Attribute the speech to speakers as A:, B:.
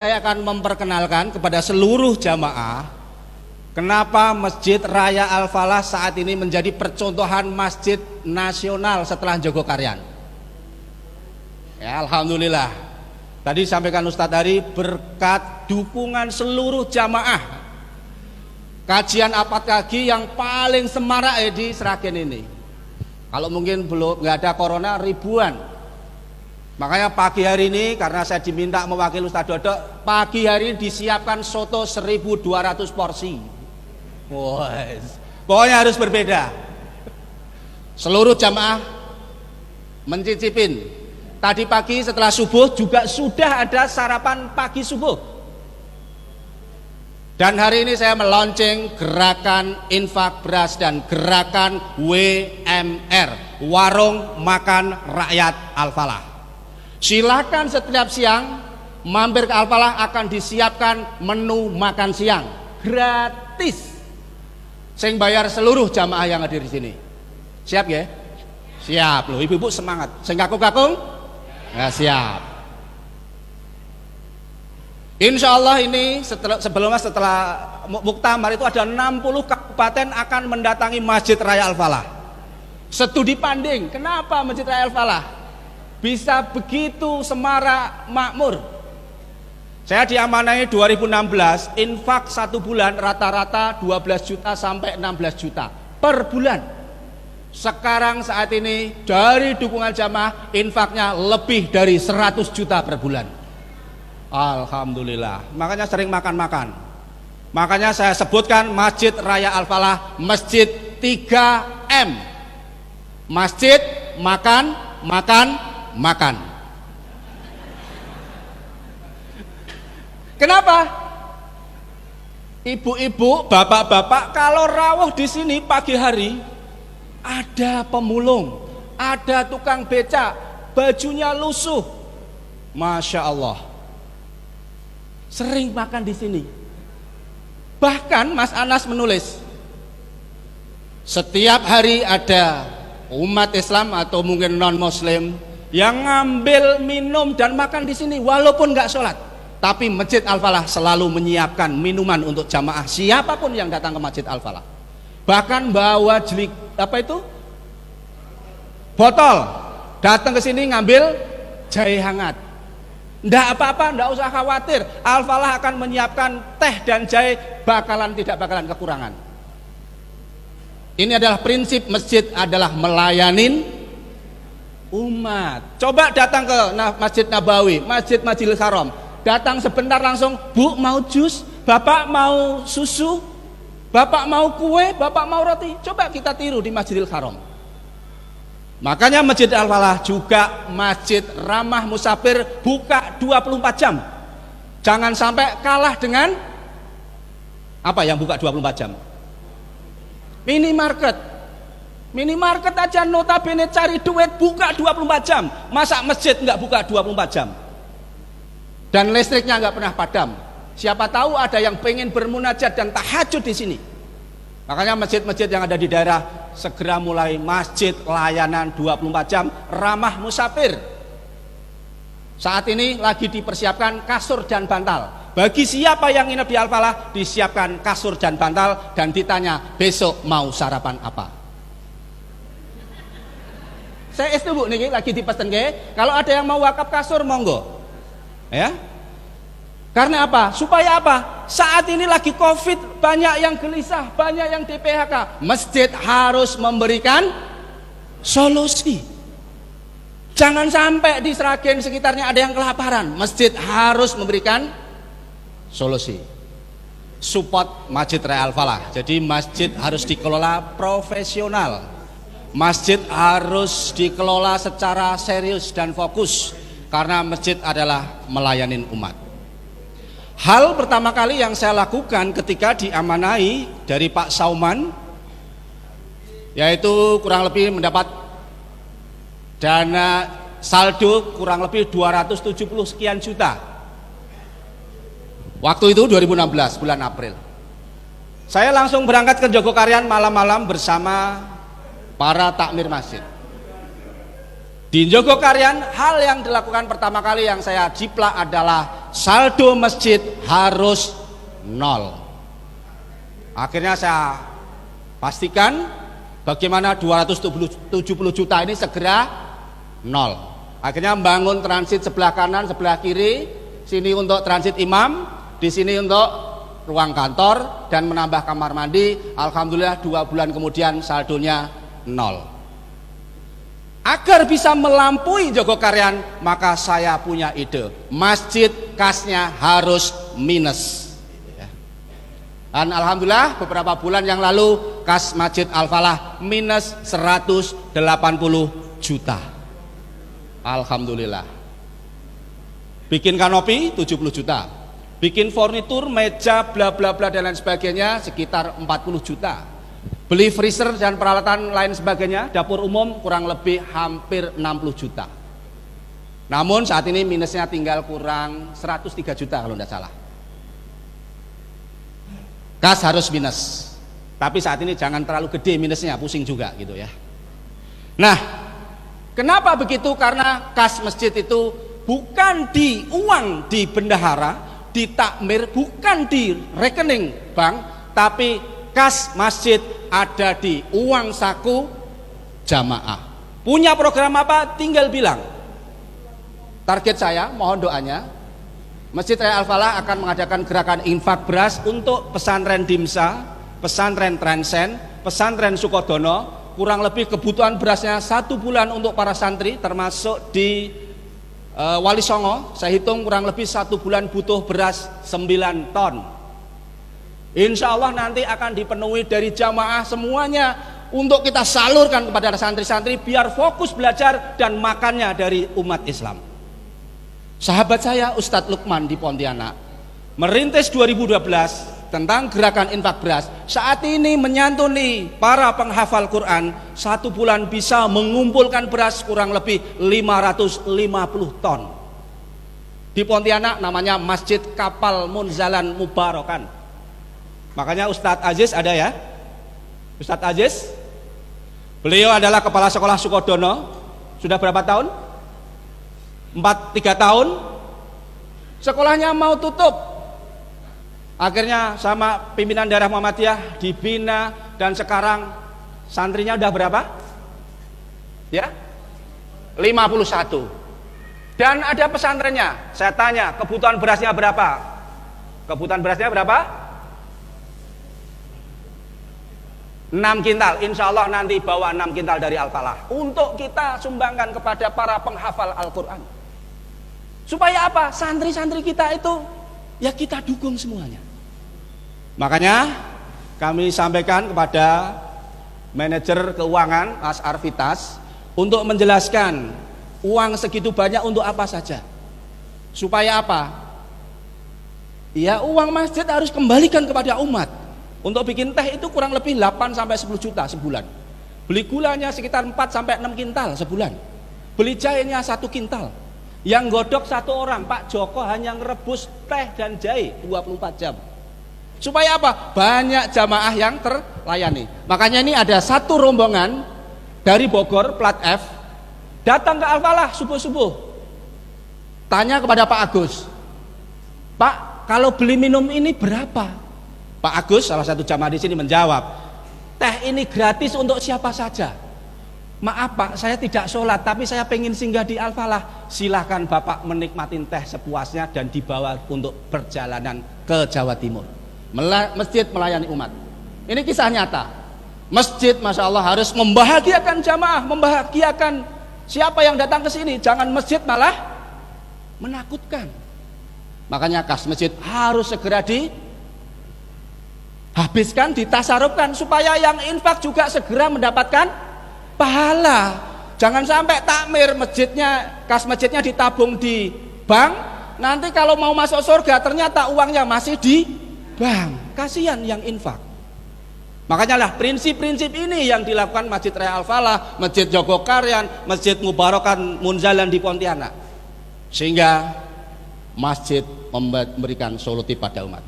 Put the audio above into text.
A: Saya akan memperkenalkan kepada seluruh jamaah kenapa Masjid Raya Al-Falah saat ini menjadi percontohan masjid nasional setelah Jogokarian. Ya, alhamdulillah. Tadi sampaikan Ustadz Hari, berkat dukungan seluruh jamaah kajian apad kaki yang paling semarak di Sragen ini. Kalau mungkin belum nggak ada corona, ribuan. Makanya pagi hari ini karena saya diminta mewakili Ustadz Dodok, pagi hari ini disiapkan soto 1.200 porsi. Pokoknya harus berbeda. Seluruh jamaah mencicipin. Tadi pagi setelah subuh juga sudah ada sarapan pagi subuh. Dan hari ini saya meluncing gerakan infak beras dan gerakan WMR, Warung Makan Rakyat Al-Falah. Silakan setiap siang mampir ke Al-Falah, akan disiapkan menu makan siang gratis. Sing bayar seluruh jamaah yang hadir di sini. Siap ya? Siap loh, ibu-ibu semangat. Sing kakung-kakung? Ya, siap. Insya Allah ini setelah muktamar itu ada 60 kabupaten akan mendatangi Masjid Raya Al-Falah. Studi banding, kenapa Masjid Raya Al-Falah bisa begitu semarak makmur? Saya diamanai 2016, infak satu bulan rata-rata 12 juta sampai 16 juta per bulan. Sekarang saat ini dari dukungan jamaah infaknya lebih dari 100 juta per bulan. Alhamdulillah. Makanya sering makan-makan. Makanya saya sebutkan Masjid Raya Al-Falah masjid 3M. Masjid makan, makan, makan. Kenapa? Ibu-ibu, bapak-bapak kalau rawuh di sini pagi hari ada pemulung, ada tukang becak, bajunya lusuh. Masya Allah. Sering makan di sini. Bahkan Mas Anas menulis, setiap hari ada umat Islam atau mungkin non-Muslim yang ngambil minum dan makan di sini walaupun nggak sholat, tapi Masjid Al-Falah selalu menyiapkan minuman untuk jamaah siapapun yang datang ke Masjid Al-Falah. Bahkan bawa jelik botol, datang ke sini ngambil jahe hangat. Nggak apa-apa, nggak usah khawatir, Al-Falah akan menyiapkan teh dan jahe, tidak bakalan kekurangan. Ini adalah prinsip masjid, adalah melayanin umat. Coba datang ke Masjid Nabawi, Masjid Masjidil Haram, datang sebentar langsung, Bu mau jus, Bapak mau susu, Bapak mau kue, Bapak mau roti. Coba kita tiru di Masjidil Haram. Makanya Masjid Al-Falah juga masjid ramah musafir, buka 24 jam. Jangan sampai kalah dengan apa yang buka 24 jam. Minimarket. Minimarket aja notabene cari duit buka 24 jam. Masa masjid nggak buka 24 jam? Dan listriknya nggak pernah padam. Siapa tahu ada yang pengen bermunajat dan tahajud di sini. Makanya masjid-masjid yang ada di daerah segera mulai masjid layanan 24 jam ramah musafir. Saat ini lagi dipersiapkan kasur dan bantal. Bagi siapa yang nginep di Al-Falah disiapkan kasur dan bantal dan ditanya besok mau sarapan apa. Saya itu Bu nih lagi dipesen ke, kalau ada yang mau wakaf kasur monggo. Ya. Karena apa? Supaya apa? Saat ini lagi Covid, banyak yang gelisah, banyak yang di PHK. Masjid harus memberikan solusi. Jangan sampai di Sragen sekitarnya ada yang kelaparan. Masjid harus memberikan solusi. Support Masjid Raya Al-Falah. Jadi masjid harus dikelola profesional. Masjid harus dikelola secara serius dan fokus, karena masjid adalah melayanin umat. Hal pertama kali yang saya lakukan ketika diamanai dari Pak Sauman, yaitu kurang lebih mendapat dana saldo kurang lebih 270 sekian juta. Waktu itu 2016 bulan April. Saya langsung berangkat ke Jogokarian malam-malam bersama para takmir masjid. Di Jogokarian, hal yang dilakukan pertama kali yang saya jiplak adalah saldo masjid harus nol. Akhirnya saya pastikan bagaimana 270 juta ini segera nol. Akhirnya membangun transit sebelah kanan, sebelah kiri, sini untuk transit imam, di sini untuk ruang kantor, dan menambah kamar mandi. Alhamdulillah 2 bulan kemudian saldonya nol. Agar bisa melampaui Jogokaryan, maka saya punya ide, masjid kasnya harus minus. Dan alhamdulillah beberapa bulan yang lalu kas Masjid Al-Falah minus 180 juta. Alhamdulillah. Bikin kanopi 70 juta. Bikin furnitur, meja, bla bla bla dan lain sebagainya sekitar 40 juta. Beli freezer dan peralatan lain sebagainya, dapur umum kurang lebih hampir 60 juta. Namun saat ini minusnya tinggal kurang 103 juta kalau tidak salah. Kas harus minus. Tapi saat ini jangan terlalu gede minusnya, pusing juga gitu ya. Nah, kenapa begitu? Karena kas masjid itu bukan di uang di bendahara, di takmir, bukan di rekening bank, tapi kas masjid ada di uang saku jamaah. Punya program apa? Tinggal bilang. Target saya, mohon doanya, Masjid Raya Al-Falah akan mengadakan gerakan infak beras untuk pesantren Dimsa, pesantren Trensen, pesantren Sukodono. Kurang lebih kebutuhan berasnya 1 bulan untuk para santri, termasuk di Wali Songo, saya hitung kurang lebih 1 bulan butuh beras 9 ton. Insya Allah nanti akan dipenuhi dari jamaah semuanya untuk kita salurkan kepada santri-santri biar fokus belajar dan makannya dari umat Islam. Sahabat saya Ustadz Lukman di Pontianak merintis 2012 tentang gerakan infak beras. Saat ini menyantuni para penghafal Quran, 1 bulan bisa mengumpulkan beras kurang lebih 550 ton. Di Pontianak namanya Masjid Kapal Munzalan Mubarokan. Makanya Ustadz Aziz ada ya, Ustadz Aziz. Beliau adalah kepala sekolah Sukodono. Sudah berapa tahun? 3 tahun. Sekolahnya mau tutup. Akhirnya sama pimpinan daerah Muhammadiyah dibina, dan sekarang santrinya udah berapa? Ya? 51. Dan ada pesantrennya. Saya tanya, kebutuhan berasnya berapa? Kebutuhan berasnya berapa? 6 kintal. Insya Allah nanti bawa 6 kintal dari Al-Falah untuk kita sumbangkan kepada para penghafal Al-Quran. Supaya apa? Santri-santri kita itu ya kita dukung semuanya. Makanya kami sampaikan kepada manajer keuangan Mas Arvitas untuk menjelaskan uang segitu banyak untuk apa saja. Supaya apa? Ya uang masjid harus kembalikan kepada umat. Untuk bikin teh itu kurang lebih 8 sampai 10 juta sebulan. Beli gulanya sekitar 4 sampai 6 kintal sebulan. Beli jahenya 1 kintal. Yang godok 1 orang, Pak Joko hanya ngerebus teh dan jahe 24 jam. Supaya apa? Banyak jamaah yang terlayani. Makanya ini ada 1 rombongan dari Bogor plat F datang ke Al-Falah subuh-subuh. Tanya kepada Pak Agus, Pak, kalau beli minum ini berapa? Pak Agus, salah satu jamaah di sini menjawab, teh ini gratis untuk siapa saja. Maaf Pak, saya tidak sholat, tapi saya pengen singgah di Al-Falah. Silahkan Bapak menikmati teh sepuasnya dan dibawa untuk perjalanan ke Jawa Timur. Masjid melayani umat. Ini kisah nyata. Masjid Masya Allah harus membahagiakan jamaah, membahagiakan siapa yang datang ke sini. Jangan masjid malah menakutkan. Makanya kas masjid harus segera dihabiskan, ditasarufkan, supaya yang infak juga segera mendapatkan pahala. Jangan sampai takmir masjidnya, kas masjidnya ditabung di bank, nanti kalau mau masuk surga ternyata uangnya masih di bank. Kasihan yang infak. Makanya lah prinsip-prinsip ini yang dilakukan Masjid Raya Al-Falah, Masjid Jogokaryan, Masjid Mubarokan Munzalan di Pontianak, sehingga masjid memberikan solusi pada umat.